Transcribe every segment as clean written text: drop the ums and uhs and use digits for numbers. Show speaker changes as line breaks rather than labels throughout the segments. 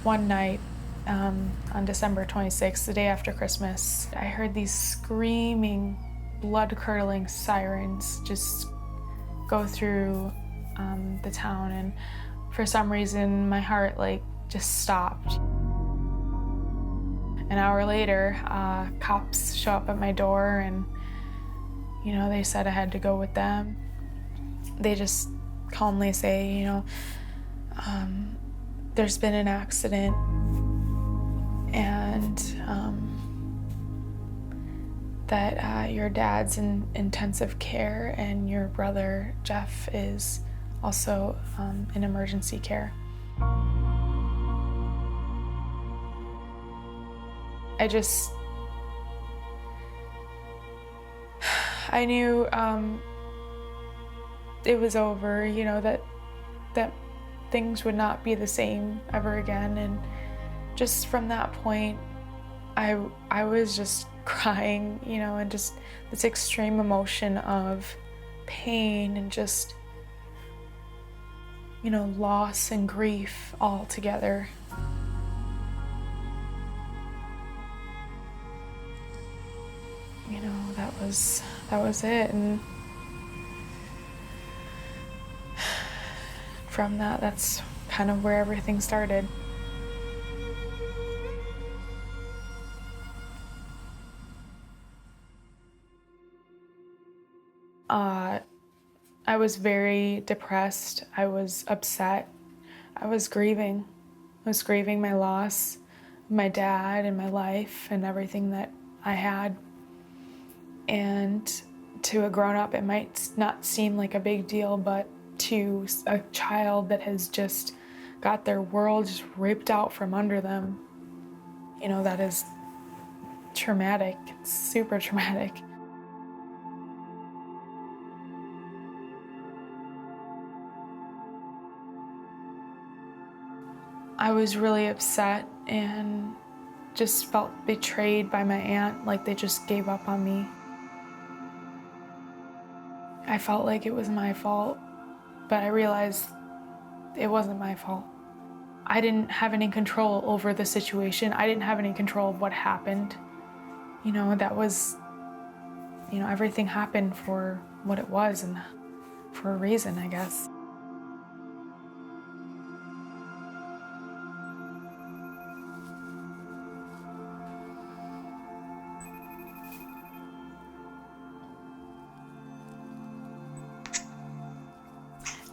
One night on December 26th, the day after Christmas, I heard these screaming, blood-curdling sirens just go through the town, and for some reason my heart just stopped. An hour later, cops show up at my door, and they said I had to go with them. They just calmly say, there's been an accident, and that your dad's in intensive care and your brother Jeff is also in emergency care. I knew it was over, that things would not be the same ever again. And just from that point, I was just crying, and just this extreme emotion of pain and just, loss and grief all together. That was it. And from that's kind of where everything started. I was very depressed. I was upset. I was grieving. I was grieving my loss of my dad and my life and everything that I had. And to a grown-up, it might not seem like a big deal, but to a child that has just got their world just ripped out from under them, that is traumatic. It's super traumatic. I was really upset and just felt betrayed by my aunt, like they just gave up on me. I felt like it was my fault, but I realized it wasn't my fault. I didn't have any control over the situation. I didn't have any control of what happened. Everything happened for what it was and for a reason, I guess.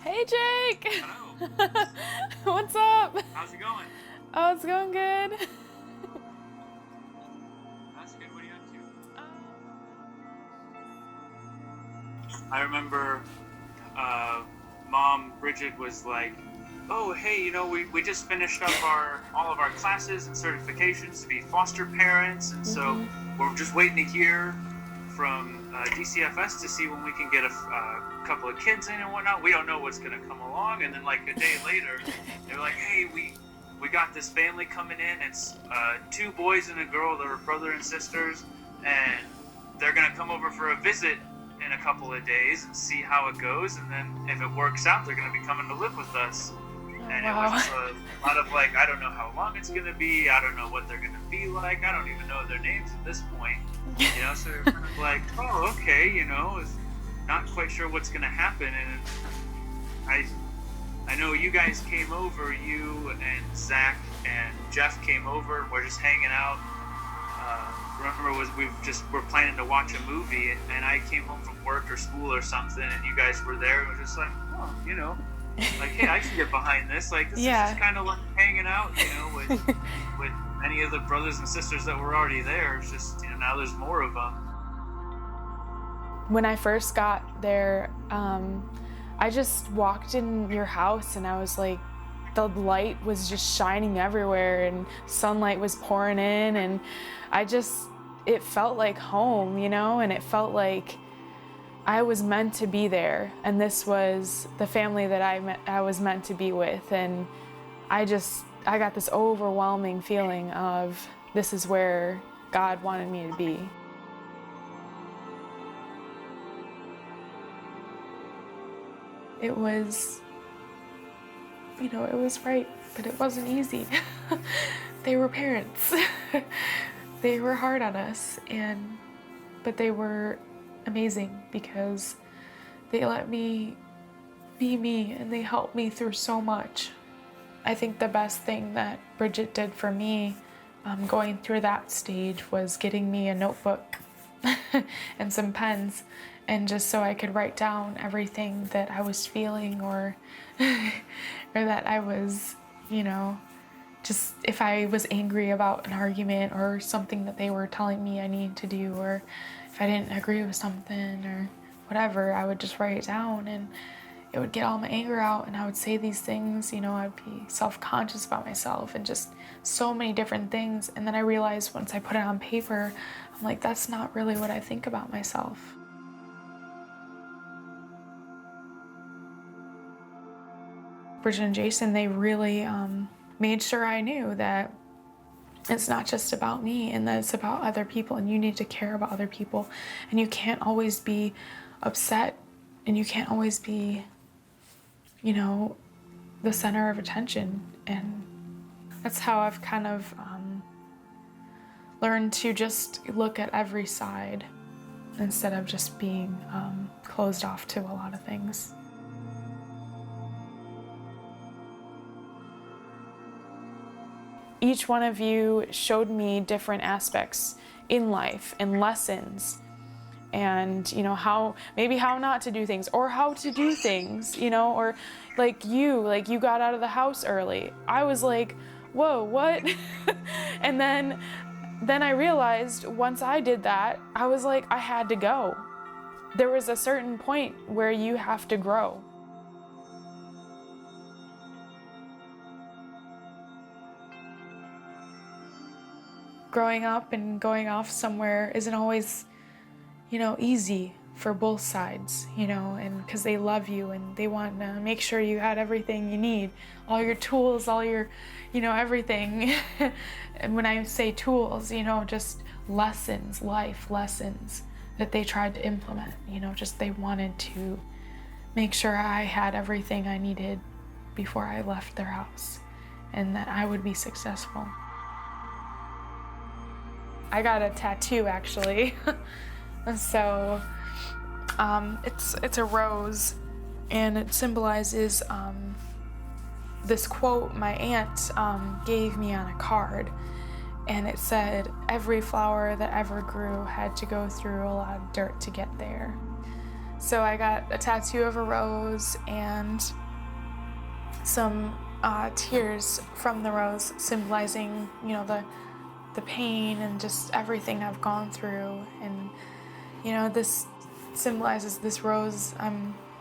Hey, Jake!
Hello.
What's up?
How's it going?
Oh, it's going good.
That's good. What are you up to? I remember Mom, Bridget, was like, oh, hey, we just finished up all of our classes and certifications to be foster parents, and so we're just waiting to hear from DCFS to see when we can get a couple of kids in and whatnot. We don't know what's going to come along. And then like a day later, they were like, hey, we got this family coming in. It's 2 boys and a girl. They're brother and sisters, and they're going to come over for a visit in a couple of days and see how it goes. And then if it works out, they're going to be coming to live with us. And
wow.
It was a lot of I don't know how long it's going to be. I don't know what they're going to be like. I don't even know their names at this point. So they're kind of like, oh, okay, not quite sure what's going to happen. And I know you guys came over, you and Zach and Jeff came over, and we're just hanging out. Remember, we're planning to watch a movie, and I came home from work or school or something, and you guys were there, and we're just like, oh, hey, I can get behind this. This is just kind of like hanging out, with any of the brothers and sisters that were already there. It's just, now there's more of them.
When I first got there, I just walked in your house and I was like, the light was just shining everywhere and sunlight was pouring in, and it felt like home, and it felt like I was meant to be there, and this was the family that I was meant to be with, and I got this overwhelming feeling of this is where God wanted me to be. It was, it was right. but it wasn't easy. They were parents. They were hard on us, but they were amazing because they let me be me and they helped me through so much. I think the best thing that Bridget did for me going through that stage was getting me a notebook and some pens, and just so I could write down everything that I was feeling or that I was, just if I was angry about an argument or something that they were telling me I needed to do, or if I didn't agree with something or whatever, I would just write it down and it would get all my anger out, and I would say these things, I'd be self-conscious about myself and just so many different things. And then I realized once I put it on paper, I'm like, that's not really what I think about myself. Bridget and Jason, they really made sure I knew that it's not just about me and that it's about other people, and you need to care about other people, and you can't always be upset and you can't always be the center of attention. And that's how I've kind of learned to just look at every side instead of just being closed off to a lot of things. Each one of you showed me different aspects in life and lessons, and how not to do things or how to do things, or like you got out of the house early. I was like, whoa, what? And then I realized once I did that, I was like, I had to go. There was a certain point where you have to grow. Growing up and going off somewhere isn't always easy for both sides, and because they love you and they want to make sure you had everything you need, all your tools, all your, everything. And when I say tools, just lessons, life lessons that they tried to implement, just they wanted to make sure I had everything I needed before I left their house and that I would be successful. I got a tattoo actually. So it's a rose, and it symbolizes this quote my aunt gave me on a card, and it said, every flower that ever grew had to go through a lot of dirt to get there. So I got a tattoo of a rose and some tears from the rose, symbolizing the pain and just everything I've gone through. And this symbolizes this rose,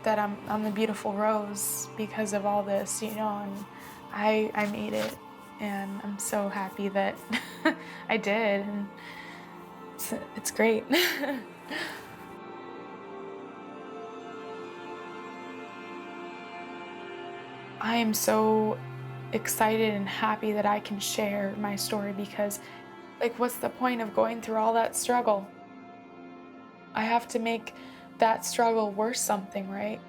that I'm the beautiful rose because of all this, and I made it, and I'm so happy that I did, and it's great. I am so excited and happy that I can share my story, because what's the point of going through all that struggle? I have to make that struggle worth something, right?